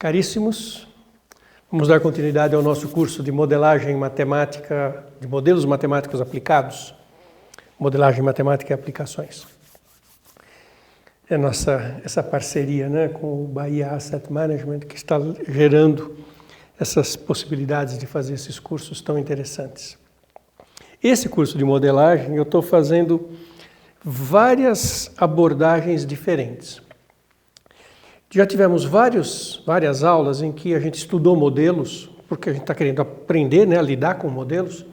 Caríssimos, vamos dar continuidade ao nosso curso de modelagem matemática, de modelos matemáticos aplicados, modelagem matemática e aplicações. É essa parceria, né, com o Bahia Asset Management que está gerando essas possibilidades de fazer esses cursos tão interessantes. Esse curso de modelagem eu estou fazendo várias abordagens diferentes. Já tivemos várias aulas em que a gente estudou modelos, porque a gente está querendo aprender, né, a lidar com modelos,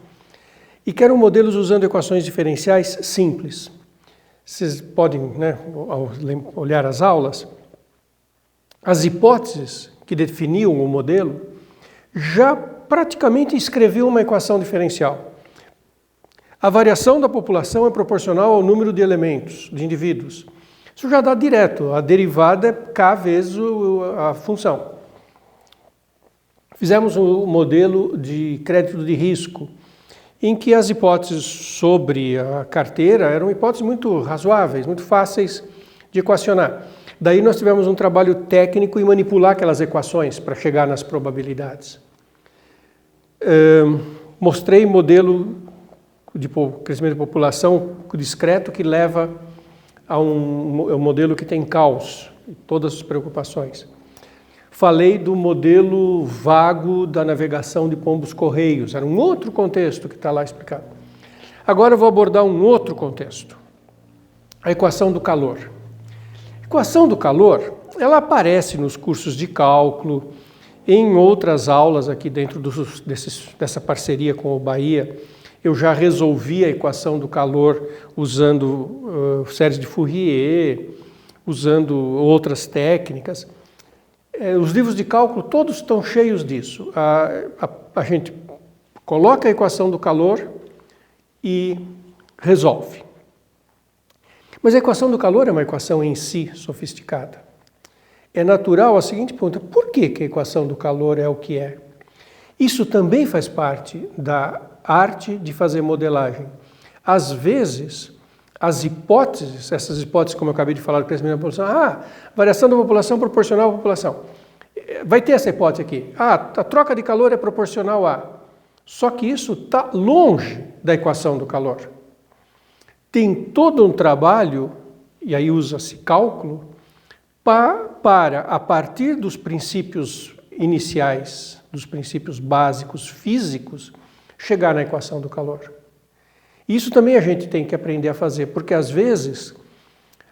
e que eram modelos usando equações diferenciais simples. Vocês podem, né, ao olhar as aulas, as hipóteses que definiam o modelo já praticamente escreviam uma equação diferencial. A variação da população é proporcional ao número de elementos, de indivíduos. Isso já dá direto, a derivada é K vezes a função. Fizemos um modelo de crédito de risco, em que as hipóteses sobre a carteira eram hipóteses muito razoáveis, muito fáceis de equacionar. Daí nós tivemos um trabalho técnico em manipular aquelas equações para chegar nas probabilidades. Mostrei modelo de crescimento de população discreto que leva a um modelo que tem caos, todas as preocupações. Falei do modelo vago da navegação de pombos-correios, era um outro contexto que está lá explicado. Agora eu vou abordar um outro contexto, a equação do calor. A equação do calor, ela aparece nos cursos de cálculo, em outras aulas aqui dentro dessa parceria com o Bahia. Eu já resolvi a equação do calor usando séries de Fourier, usando outras técnicas. Os livros de cálculo todos estão cheios disso. A gente coloca a equação do calor e resolve. Mas a equação do calor é uma equação em si sofisticada. É natural a seguinte pergunta: por que a equação do calor é o que é? Isso também faz parte da arte de fazer modelagem. Às vezes, as hipóteses, essas hipóteses, como eu acabei de falar, do crescimento da população, variação da população proporcional à população. Vai ter essa hipótese aqui. A troca de calor é proporcional a. Só que isso está longe da equação do calor. Tem todo um trabalho, e aí usa-se cálculo, para, a partir dos princípios iniciais, dos princípios básicos físicos, chegar na equação do calor. Isso também a gente tem que aprender a fazer, porque às vezes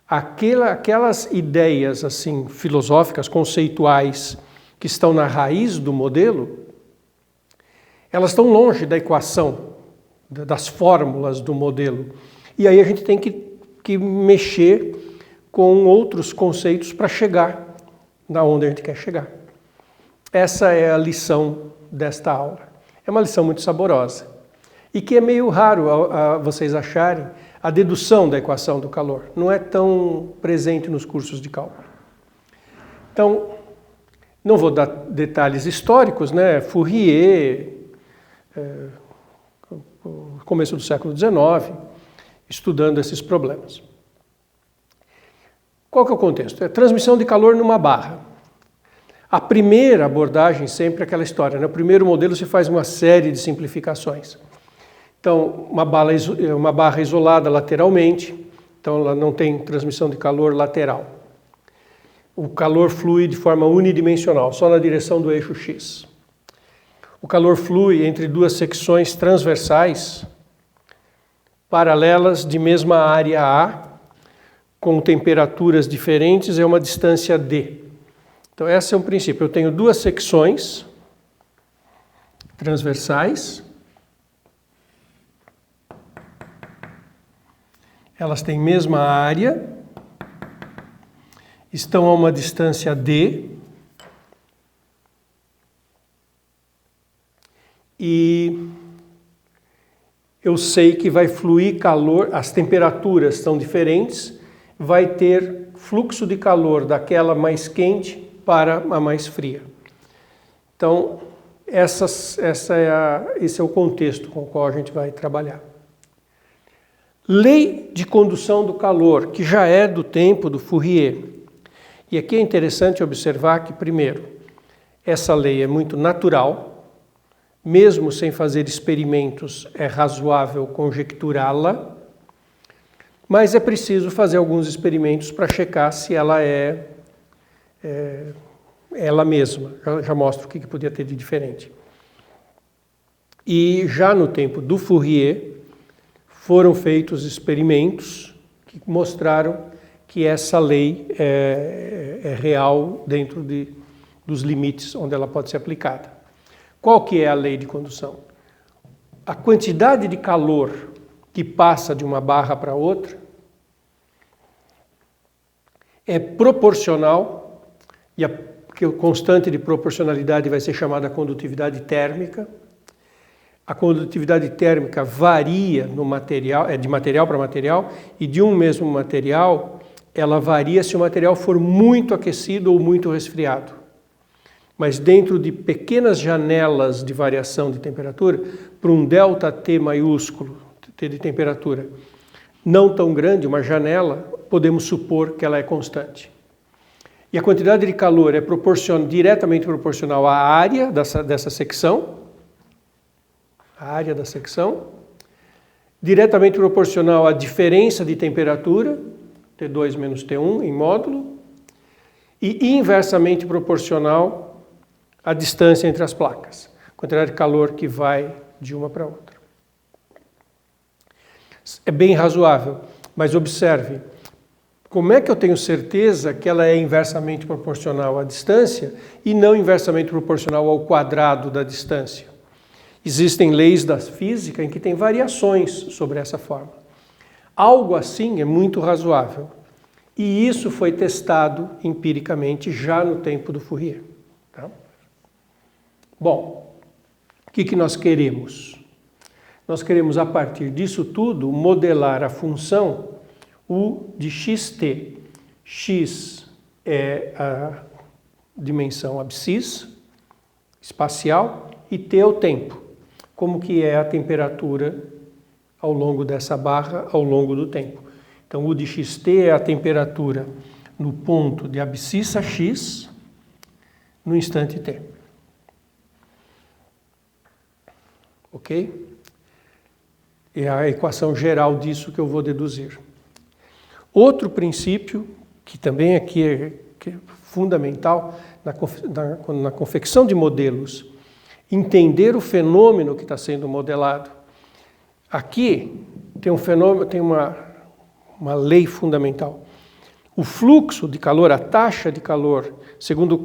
aquelas ideias assim filosóficas, conceituais, que estão na raiz do modelo, elas estão longe da equação, das fórmulas do modelo. E aí a gente tem que mexer com outros conceitos para chegar na onde a gente quer chegar. Essa é a lição desta aula. É uma lição muito saborosa e que é meio raro a vocês acharem a dedução da equação do calor. Não é tão presente nos cursos de cálculo. Então, não vou dar detalhes históricos, né? Fourier, começo do século XIX, estudando esses problemas. Qual que é o contexto? É transmissão de calor numa barra. A primeira abordagem sempre é aquela história, né? O primeiro modelo se faz uma série de simplificações. Então, uma barra isolada lateralmente, então ela não tem transmissão de calor lateral. O calor flui de forma unidimensional, só na direção do eixo X. O calor flui entre duas secções transversais, paralelas de mesma área A, com temperaturas diferentes e uma distância D. Então, esse é um princípio. Eu tenho duas secções transversais. Elas têm mesma área, estão a uma distância D. E eu sei que vai fluir calor, as temperaturas são diferentes, vai ter fluxo de calor daquela mais quente para a mais fria. Então, esse é o contexto com o qual a gente vai trabalhar. Lei de condução do calor, que já é do tempo do Fourier. E aqui é interessante observar que, primeiro, Essa lei é muito natural, mesmo sem fazer experimentos, é razoável conjecturá-la, mas é preciso fazer alguns experimentos para checar se ela é ela mesma. Já mostro o que podia ter de diferente. E já no tempo do Fourier, foram feitos experimentos que mostraram que essa lei é real dentro dos limites onde ela pode ser aplicada. Qual que é a lei de condução? A quantidade de calor que passa de uma barra para outra é proporcional, e a constante de proporcionalidade vai ser chamada condutividade térmica. A condutividade térmica varia no material, de material para material, e de um mesmo material, ela varia se o material for muito aquecido ou muito resfriado. Mas dentro de pequenas janelas de variação de temperatura, para um ΔT maiúsculo, T de temperatura, não tão grande, uma janela, podemos supor que ela é constante. E a quantidade de calor é diretamente proporcional à área dessa secção, a área da secção, diretamente proporcional à diferença de temperatura, T2 menos T1 em módulo, e inversamente proporcional à distância entre as placas, quantidade de calor que vai de uma para outra. É bem razoável, mas observe, como é que eu tenho certeza que ela é inversamente proporcional à distância e não inversamente proporcional ao quadrado da distância? Existem leis da física em que tem variações sobre essa forma. Algo assim é muito razoável. E isso foi testado empiricamente já no tempo do Fourier. Tá? Bom, o que nós queremos? Nós queremos, a partir disso tudo, modelar a função U de xt. X é a dimensão abscissa, espacial, e T é o tempo. Como que é a temperatura ao longo dessa barra, ao longo do tempo. Então, U de xt é a temperatura no ponto de abscissa x no instante t. Ok? É a equação geral disso que eu vou deduzir. Outro princípio, que também aqui é fundamental na confecção de modelos, entender o fenômeno que está sendo modelado. Aqui tem um fenômeno, tem uma lei fundamental. O fluxo de calor, a taxa de calor, segundo a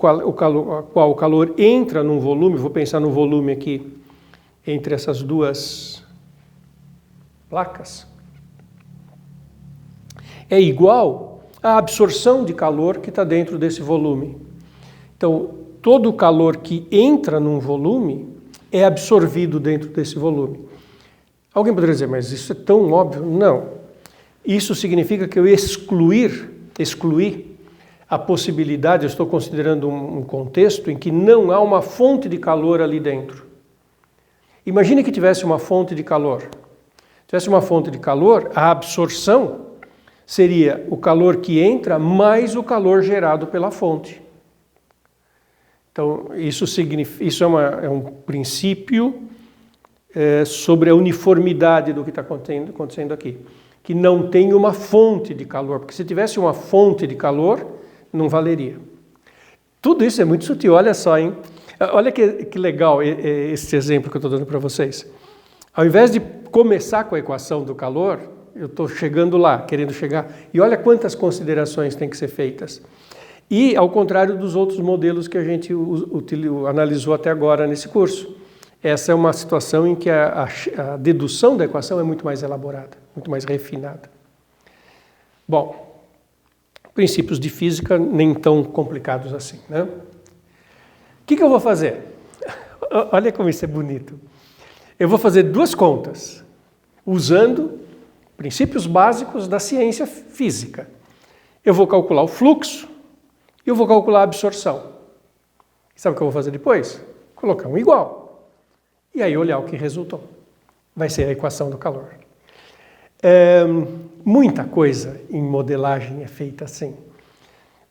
qual o calor entra num volume, vou pensar no volume aqui, entre essas duas placas, é igual à absorção de calor que está dentro desse volume. Então, todo o calor que entra num volume é absorvido dentro desse volume. Alguém poderia dizer, mas isso é tão óbvio? Não. Isso significa que eu excluí a possibilidade, eu estou considerando um contexto em que não há uma fonte de calor ali dentro. Imagine que tivesse uma fonte de calor. Se tivesse uma fonte de calor, a absorção seria o calor que entra mais o calor gerado pela fonte. Então, isso é um princípio sobre a uniformidade do que está acontecendo aqui. Que não tem uma fonte de calor, porque se tivesse uma fonte de calor, não valeria. Tudo isso é muito sutil, olha só, hein? Olha que legal esse exemplo que eu estou dando para vocês. Ao invés de começar com a equação do calor, eu estou chegando lá, querendo chegar, e olha quantas considerações têm que ser feitas. E ao contrário dos outros modelos que a gente analisou até agora nesse curso. Essa é uma situação em que a dedução da equação é muito mais elaborada, muito mais refinada. Bom, princípios de física nem tão complicados assim, né? O que eu vou fazer? Olha como isso é bonito. Eu vou fazer duas contas, usando princípios básicos da ciência física. Eu vou calcular o fluxo e eu vou calcular a absorção. Sabe o que eu vou fazer depois? Colocar um igual. E aí olhar o que resultou. Vai ser a equação do calor. Muita coisa em modelagem é feita assim.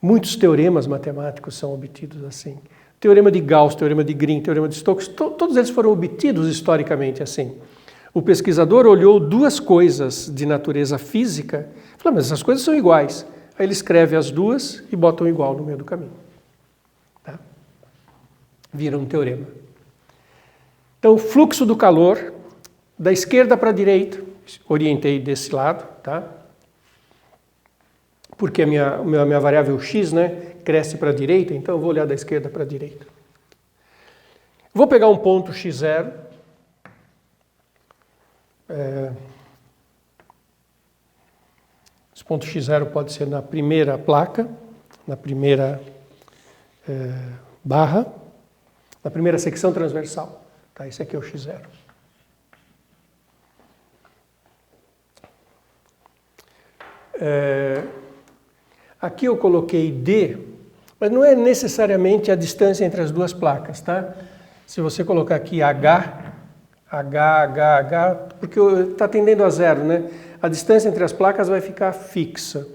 Muitos teoremas matemáticos são obtidos assim. Teorema de Gauss, teorema de Green, teorema de Stokes, todos eles foram obtidos historicamente assim. O pesquisador olhou duas coisas de natureza física e falou, mas essas coisas são iguais. Aí ele escreve as duas e bota um igual no meio do caminho. Tá? Vira um teorema. Então, fluxo do calor, da esquerda para a direita, orientei desse lado, tá? Porque a minha variável x, né, cresce para a direita, então eu vou olhar da esquerda para a direita. Vou pegar um ponto x0. Esse ponto x0 pode ser na primeira placa, na primeira barra, na primeira secção transversal. Tá, esse aqui é o x0. Aqui eu coloquei D, mas não é necessariamente a distância entre as duas placas, tá? Se você colocar aqui H, porque está tendendo a zero, né? A distância entre as placas vai ficar fixa.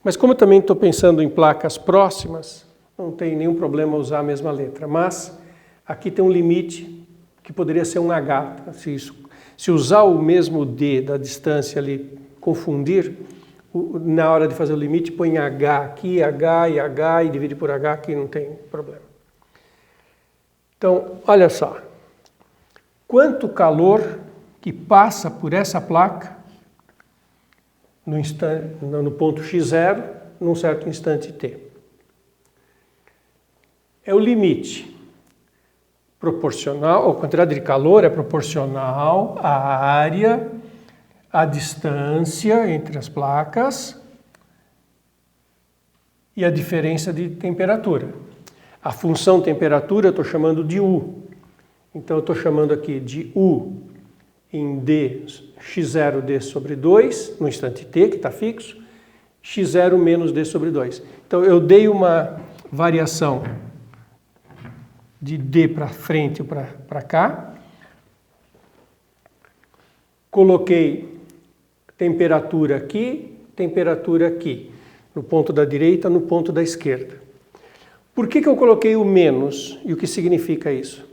Mas como eu também estou pensando em placas próximas, não tem nenhum problema usar a mesma letra. Mas aqui tem um limite que poderia ser um H. Se usar o mesmo D da distância ali, confundir, na hora de fazer o limite, põe H aqui, H e divide por H, que não tem problema. Então, olha só. Quanto calor que passa por essa placa no ponto x0, num certo instante t. É o limite. Proporcional, a quantidade de calor é proporcional à área, à distância entre as placas e a diferença de temperatura. A função temperatura eu estou chamando de U. Então eu estou chamando aqui de U em D, x0 D sobre 2, no instante t, que está fixo, x0 menos D sobre 2. Então eu dei uma variação de D para frente ou para cá. Coloquei temperatura aqui, no ponto da direita, no ponto da esquerda. Por que eu coloquei o menos e o que significa isso?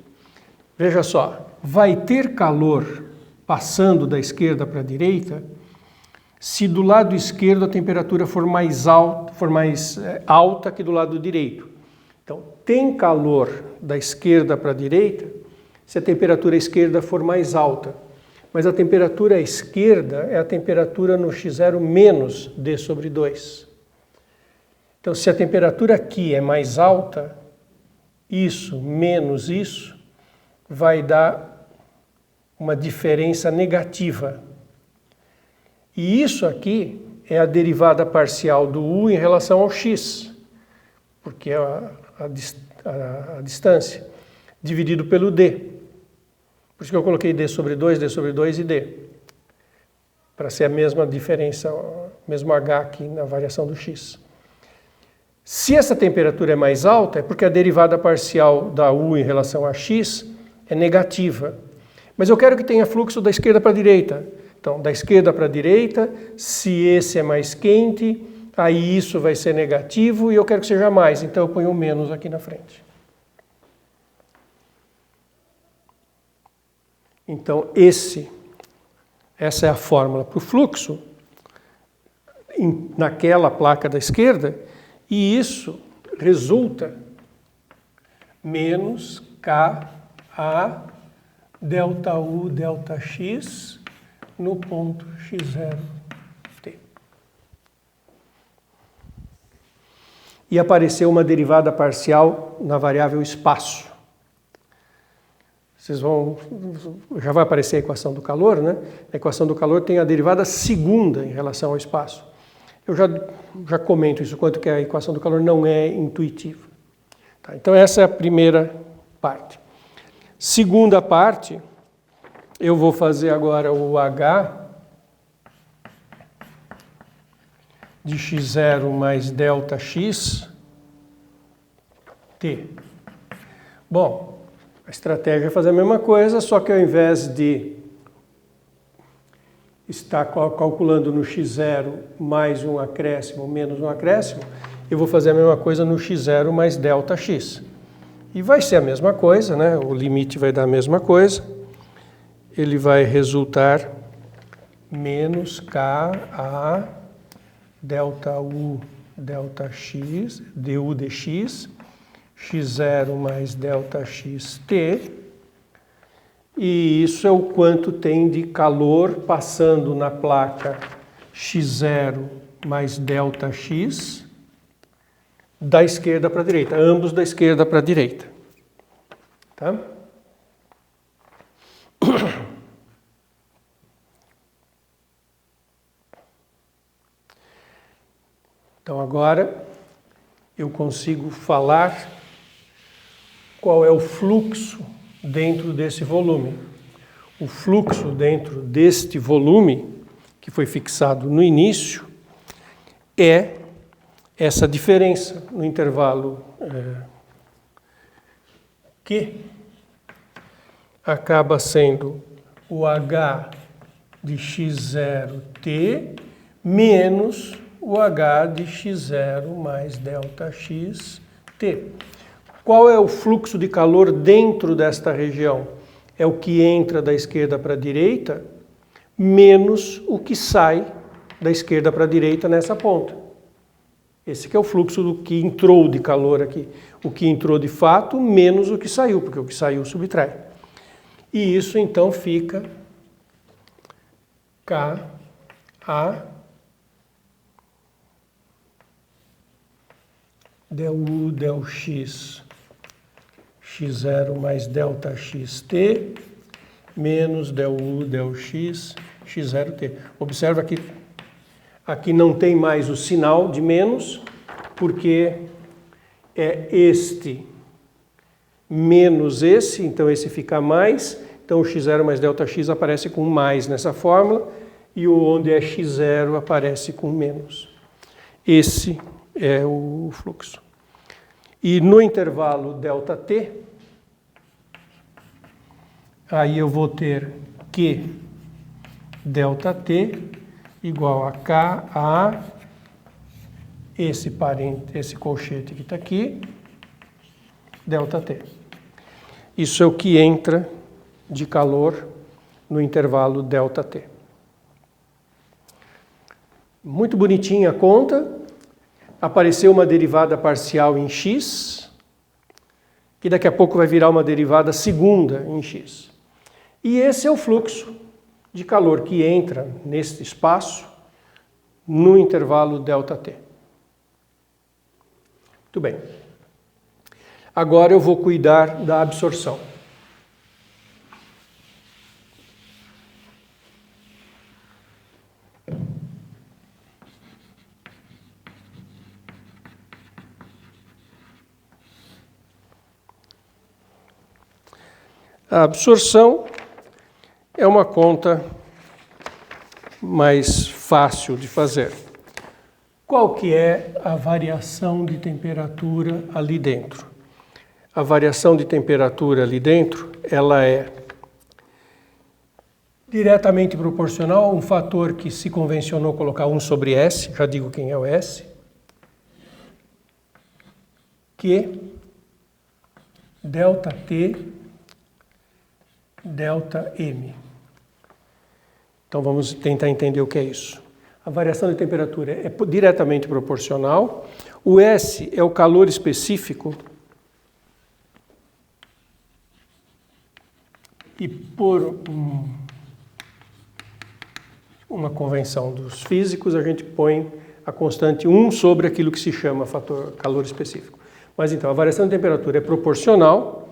Veja só, vai ter calor passando da esquerda para a direita se do lado esquerdo a temperatura for mais alta que do lado direito. Então, tem calor da esquerda para a direita se a temperatura esquerda for mais alta. Mas a temperatura esquerda é a temperatura no x0 menos D sobre 2. Então, se a temperatura aqui é mais alta, isso menos isso vai dar uma diferença negativa. E isso aqui é a derivada parcial do U em relação ao x, porque é a distância, dividido pelo D. Por isso que eu coloquei D sobre 2 e D. Para ser a mesma diferença, mesmo H aqui na variação do x. Se essa temperatura é mais alta, é porque a derivada parcial da U em relação a x é negativa. Mas eu quero que tenha fluxo da esquerda para a direita. Então, da esquerda para a direita, se esse é mais quente, aí isso vai ser negativo e eu quero que seja mais, então eu ponho o menos aqui na frente. Então, essa é a fórmula para o fluxo naquela placa da esquerda, e isso resulta menos Ka delta U delta x no ponto x0t. E apareceu uma derivada parcial na variável espaço. Já vai aparecer a equação do calor, né? A equação do calor tem a derivada segunda em relação ao espaço. Eu já comento isso, quanto que a equação do calor não é intuitiva. Tá, então essa é a primeira parte. Segunda parte, eu vou fazer agora o H de x0 mais delta x t. Bom, a estratégia é fazer a mesma coisa, só que ao invés de estar calculando no x0 mais um acréscimo, menos um acréscimo, eu vou fazer a mesma coisa no x0 mais delta x. E vai ser a mesma coisa, né? O limite vai dar a mesma coisa. Ele vai resultar menos Ka delta U delta x, du dx, x0 mais delta xt. E isso é o quanto tem de calor passando na placa x0 mais delta x da esquerda para a direita, ambos da esquerda para a direita. Tá? Então agora eu consigo falar qual é o fluxo dentro desse volume. O fluxo dentro deste volume, que foi fixado no início, é essa diferença no intervalo Q acaba sendo o H de x0t menos o H de x0 mais delta xt. Qual é o fluxo de calor dentro desta região? É o que entra da esquerda para a direita menos o que sai da esquerda para a direita nessa ponta. Esse que é o fluxo do que entrou de calor aqui. O que entrou de fato menos o que saiu, porque o que saiu subtrai. E isso então fica Ka del U del x, x0 mais delta xt, menos del U del x, x0t. Observa que aqui não tem mais o sinal de menos, porque é este menos esse, então esse fica mais, então o x0 mais delta x aparece com mais nessa fórmula, e o onde é x0 aparece com menos. Esse é o fluxo. E no intervalo ΔT, aí eu vou ter Q ΔT igual a Ka, esse colchete que está aqui, ΔT. Isso é o que entra de calor no intervalo ΔT. Muito bonitinha a conta. Apareceu uma derivada parcial em x, que daqui a pouco vai virar uma derivada segunda em x. E esse é o fluxo de calor que entra neste espaço no intervalo ΔT. Muito bem. Agora eu vou cuidar da absorção. A absorção é uma conta mais fácil de fazer. Qual que é a variação de temperatura ali dentro? A variação de temperatura ali dentro, ela é diretamente proporcional a um fator que se convencionou colocar 1 sobre S, já digo quem é o S, que ΔT ΔM. Então vamos tentar entender o que é isso. A variação de temperatura é diretamente proporcional. O S é o calor específico. E por uma convenção dos físicos, a gente põe a constante 1 sobre aquilo que se chama fator calor específico. Mas então, a variação de temperatura é proporcional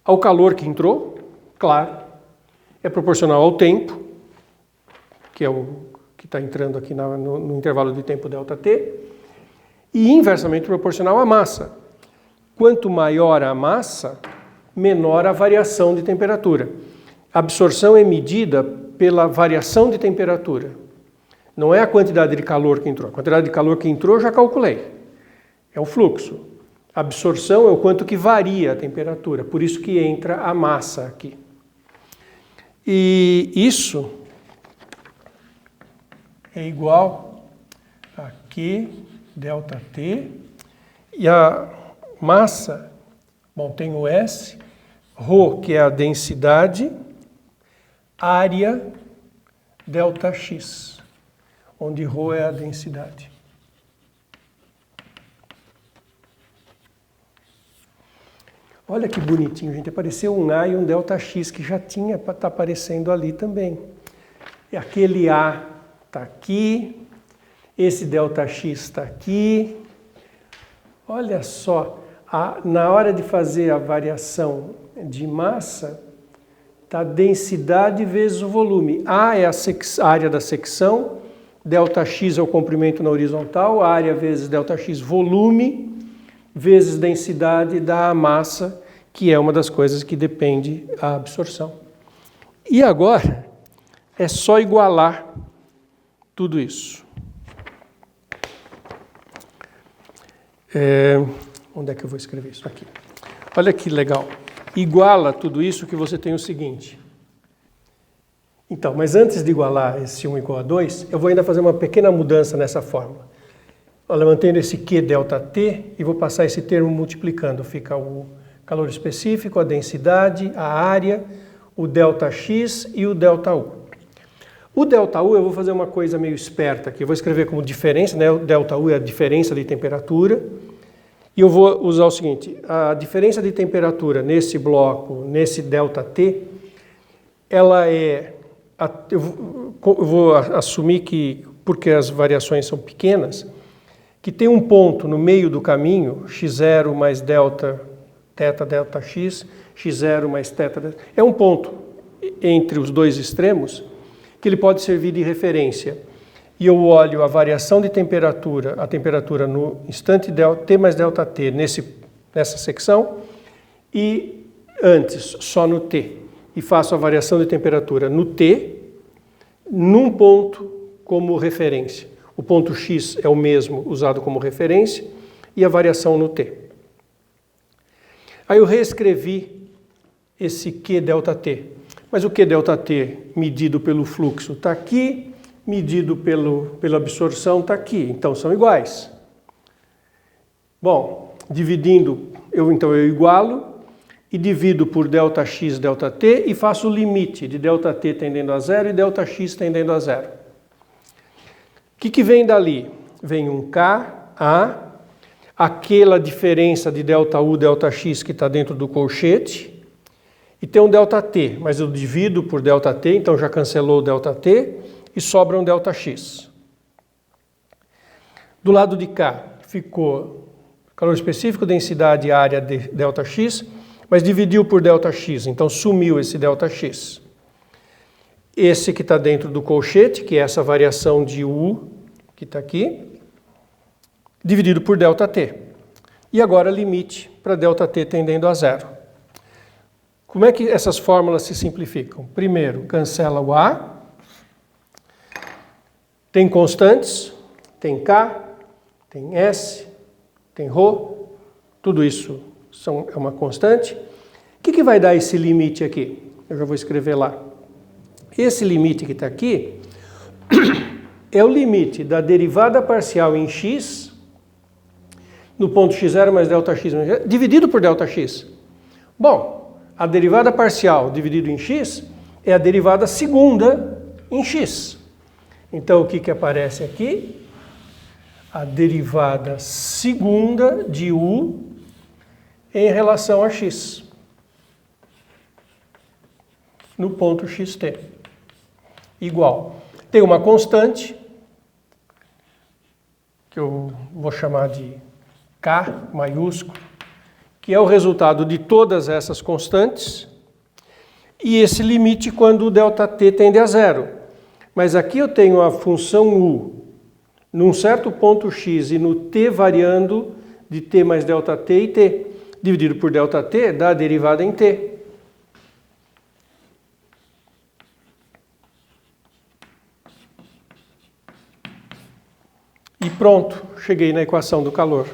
ao calor que entrou, claro, é proporcional ao tempo, que é o que está entrando aqui no intervalo de tempo ΔT, e inversamente proporcional à massa. Quanto maior a massa, menor a variação de temperatura. A absorção é medida pela variação de temperatura. Não é a quantidade de calor que entrou. A quantidade de calor que entrou eu já calculei. É o fluxo. A absorção é o quanto que varia a temperatura. Por isso que entra a massa aqui. E isso é igual a Q ΔT, e a massa Bom, tem o S, ρ, que é a densidade, área, ΔX, onde ρ é a densidade. Olha que bonitinho, gente. Apareceu um A e um ΔX que já tinha para estar aparecendo ali também. E aquele A está aqui, esse ΔX está aqui. Olha só, na hora de fazer a variação de massa, está a densidade vezes o volume. A é a área da secção, ΔX é o comprimento na horizontal, área vezes ΔX volume, vezes densidade dá a massa, que é uma das coisas que depende da absorção. E agora é só igualar tudo isso. Onde é que eu vou escrever isso aqui? Olha que legal. Iguala tudo isso que você tem o seguinte. Então, mas antes de igualar esse 1 igual a 2, eu vou ainda fazer uma pequena mudança nessa fórmula. Olha, mantendo esse Q ΔT e vou passar esse termo multiplicando. Fica o calor específico, a densidade, a área, o ΔX e o ΔU. O ΔU eu vou fazer uma coisa meio esperta aqui. Eu vou escrever como diferença, né? O ΔU é a diferença de temperatura. E eu vou usar o seguinte, a diferença de temperatura nesse bloco, nesse ΔT, ela é... Eu vou assumir que, porque as variações são pequenas, que tem um ponto no meio do caminho, x0 mais θ ΔX, x0 mais θ... É um ponto entre os dois extremos que ele pode servir de referência. E eu olho a variação de temperatura, a temperatura no instante T mais ΔT nessa secção e antes, só no T. E faço a variação de temperatura no T, num ponto como referência. O ponto X é o mesmo usado como referência e a variação no T. Aí eu reescrevi esse Q ΔT. Mas o Q ΔT medido pelo fluxo está aqui, medido pela absorção está aqui. Então são iguais. Bom, dividindo, eu igualo e divido por ΔX ΔT e faço o limite de ΔT tendendo a zero e ΔX tendendo a zero. O que vem dali? Vem um K, A, aquela diferença de ΔU, ΔX que está dentro do colchete, e tem um ΔT, mas eu divido por ΔT, então já cancelou o ΔT, e sobra um ΔX. Do lado de cá ficou calor específico, densidade, área de ΔX, mas dividiu por ΔX, então sumiu esse ΔX. Esse que está dentro do colchete, que é essa variação de U, que está aqui, dividido por ΔT. E agora limite para ΔT tendendo a zero. Como é que essas fórmulas se simplificam? Primeiro, cancela o A. Tem constantes, tem K, tem S, tem ρ. Tudo isso é uma constante. O que vai dar esse limite aqui? Eu já vou escrever lá. Esse limite que está aqui é o limite da derivada parcial em x, no ponto x0 mais ΔX, dividido por ΔX. Bom, a derivada parcial dividido em x é a derivada segunda em x. Então, o que aparece aqui? A derivada segunda de U em relação a x, no ponto xt. Igual. Tem uma constante, que eu vou chamar de K maiúsculo, que é o resultado de todas essas constantes, e esse limite quando o ΔT tende a zero. Mas aqui eu tenho a função U num certo ponto x e no t variando de t mais ΔT e t. Dividido por ΔT dá a derivada em t. E pronto, cheguei na equação do calor.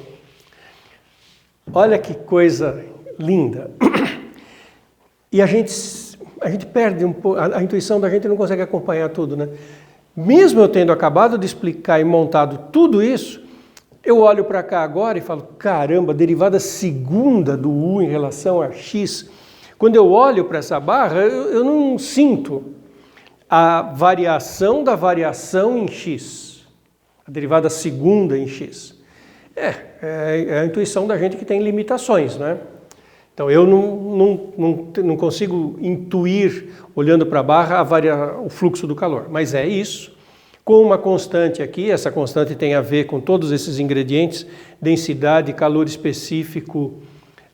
Olha que coisa linda. E a gente perde um pouco, a intuição da gente não consegue acompanhar tudo, né? Mesmo eu tendo acabado de explicar e montado tudo isso, Eu olho para cá agora e falo, caramba, derivada segunda do U em relação a x. Quando eu olho para essa barra, eu não sinto a variação da variação em x, a derivada segunda em x. É a intuição da gente que tem limitações, né? Então eu não consigo intuir, olhando para a barra, o fluxo do calor, mas é isso. Com uma constante aqui, essa constante tem a ver com todos esses ingredientes, densidade, calor específico,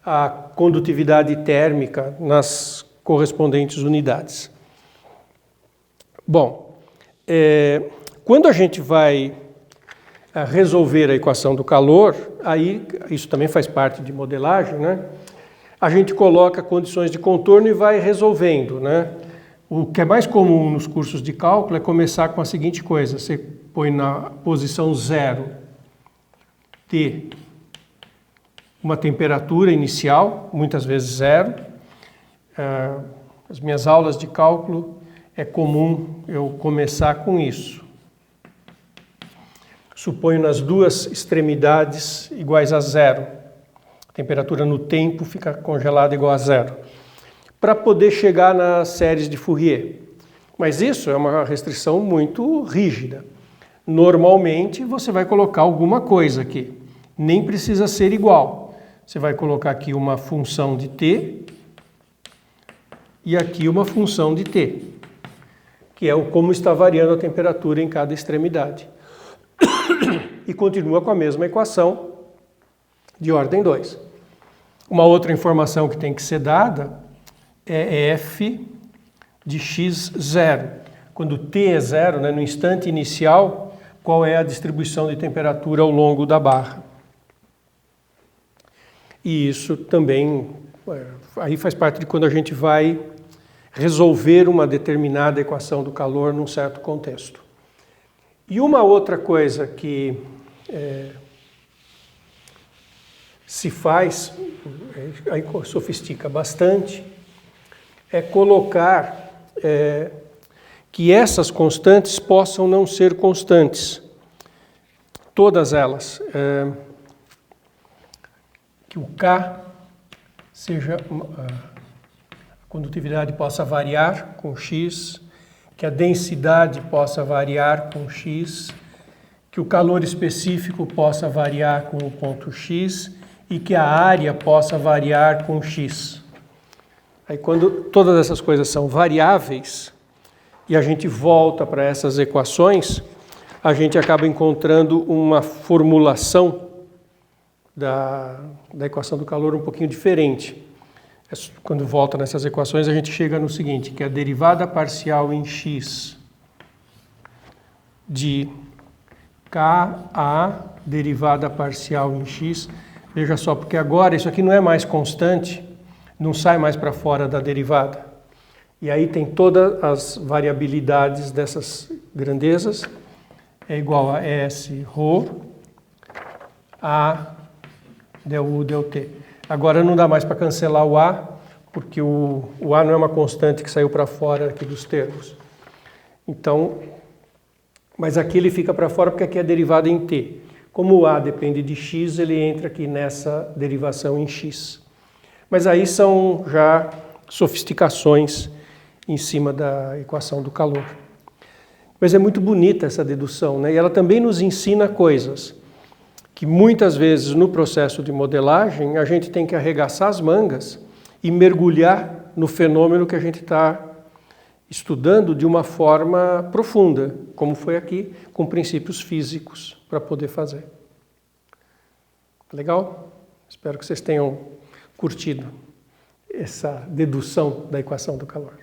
a condutividade térmica nas correspondentes unidades. Bom, quando a gente vai resolver a equação do calor, aí isso também faz parte de modelagem, né? A gente coloca condições de contorno e vai resolvendo, né? O que é mais comum nos cursos de cálculo é começar com a seguinte coisa: você põe na posição 0 T uma temperatura inicial, muitas vezes 0. As minhas aulas de cálculo é comum eu começar com isso. Suponho nas duas extremidades iguais a 0. A temperatura no tempo fica congelada igual a 0. Para poder chegar nas séries de Fourier. Mas isso é uma restrição muito rígida. Normalmente você vai colocar alguma coisa aqui. Nem precisa ser igual. Você vai colocar aqui uma função de t e aqui uma função de t, que é como está variando a temperatura em cada extremidade. E continua com a mesma equação de ordem 2. Uma outra informação que tem que ser dada é f de x0. Quando t é 0, né, no instante inicial, qual é a distribuição de temperatura ao longo da barra. E isso também aí faz parte de quando a gente vai resolver uma determinada equação do calor num certo contexto. E uma outra coisa que se faz, aí sofistica bastante, é colocar que essas constantes possam não ser constantes. Todas elas. Que o K seja... a condutividade possa variar com x, que a densidade possa variar com x, que o calor específico possa variar com o ponto x e que a área possa variar com x. Aí quando todas essas coisas são variáveis e a gente volta para essas equações, a gente acaba encontrando uma formulação da equação do calor um pouquinho diferente. Quando volta nessas equações, a gente chega no seguinte, que a derivada parcial em x de Ka derivada parcial em x, veja só, porque agora isso aqui não é mais constante, não sai mais para fora da derivada. E aí tem todas as variabilidades dessas grandezas, é igual a S ρ A del U del T. Agora não dá mais para cancelar o A, porque o A não é uma constante que saiu para fora aqui dos termos. Então, mas aqui ele fica para fora porque aqui é derivada em T. Como o A depende de x, ele entra aqui nessa derivação em x. Mas aí são já sofisticações em cima da equação do calor. Mas é muito bonita essa dedução, né? E ela também nos ensina coisas que muitas vezes no processo de modelagem a gente tem que arregaçar as mangas e mergulhar no fenômeno que a gente está estudando de uma forma profunda, como foi aqui, com princípios físicos para poder fazer. Legal? Espero que vocês tenham curtido essa dedução da equação do calor.